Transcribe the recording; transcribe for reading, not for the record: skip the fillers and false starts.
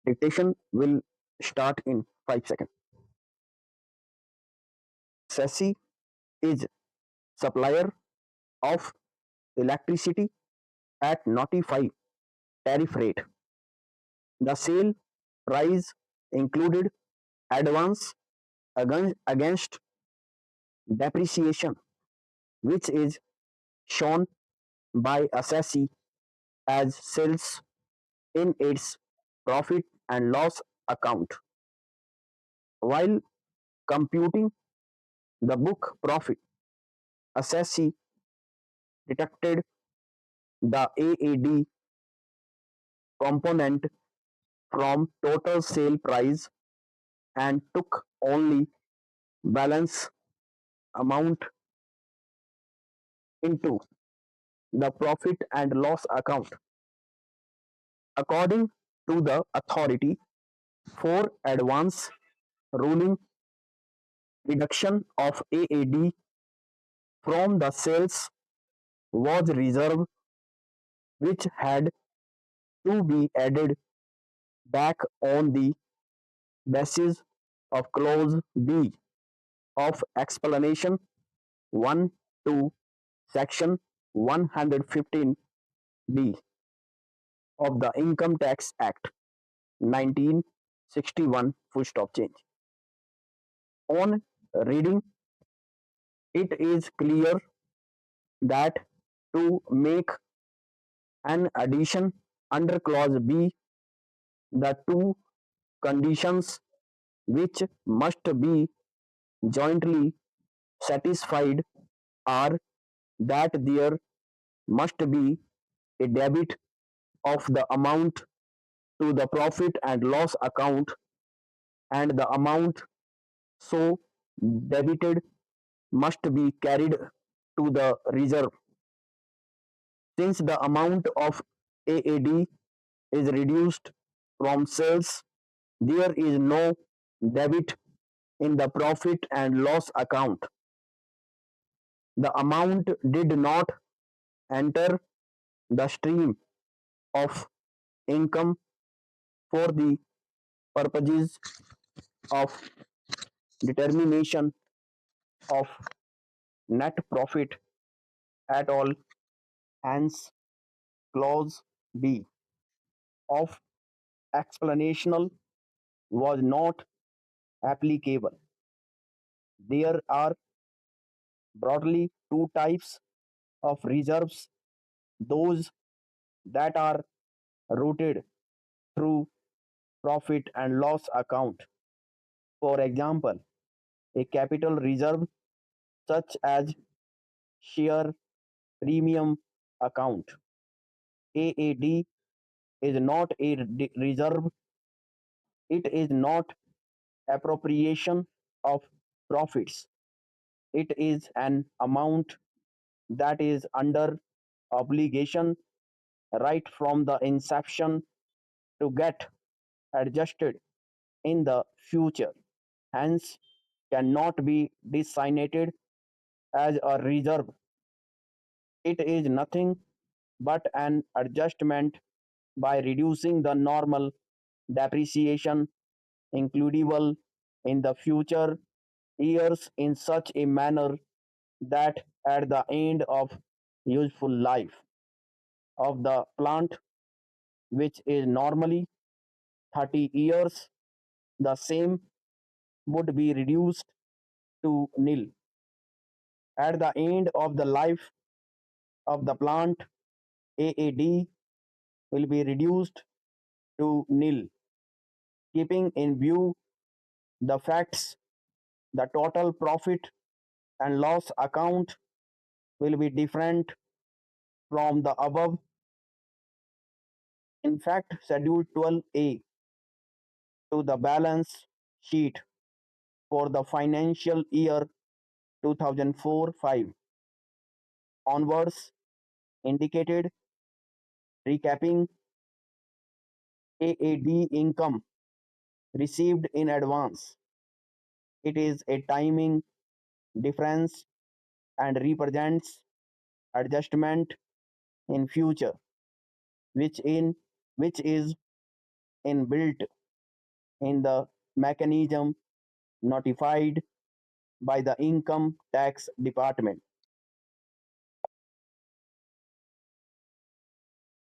Dictation will start in 5 seconds. SECI is supplier of electricity at notified tariff rate. The sale price included advance against depreciation, which is shown by assessee as sales in its profit and loss account. While computing the book profit, assessee deducted the AAD component from total sale price and took only balance amount into the profit and loss account. According to the authority, for advance ruling, reduction of AAD from the sales was reserved, which had to be added back on the basis of clause B of explanation 1 to section 115B of the Income Tax Act 1961 full stop change. On reading, it is clear that to make an addition under clause B, the two conditions which must be jointly satisfied are that there must be a debit of the amount to the profit and loss account, and the amount so debited must be carried to the reserve. Since the amount of AAD is reduced from sales, there is no debit in the profit and loss account. The amount did not enter the stream of income for the purposes of determination of net profit at all. Hence, clause B of explanational was not applicable. There are broadly two types of reserves: those that are routed through profit and loss account. For example, a capital reserve such as share premium account. AAD is not a reserve, it is not appropriation of profits. It is an amount that is under obligation right from the inception to get adjusted in the future, hence cannot be designated as a reserve. It is nothing but an adjustment by reducing the normal depreciation includable in the future years in such a manner that at the end of useful life of the plant, which is normally 30 years, the same would be reduced to nil. At the end of the life of the plant, AAD will be reduced to nil. Keeping in view the facts, the total profit and loss account will be different from the above. In fact, Schedule 12A to the balance sheet for the financial year 2004-5 onwards indicated recapping AAD income received in advance. It is a timing difference and represents adjustment in future, which is inbuilt in the mechanism notified by the income tax department.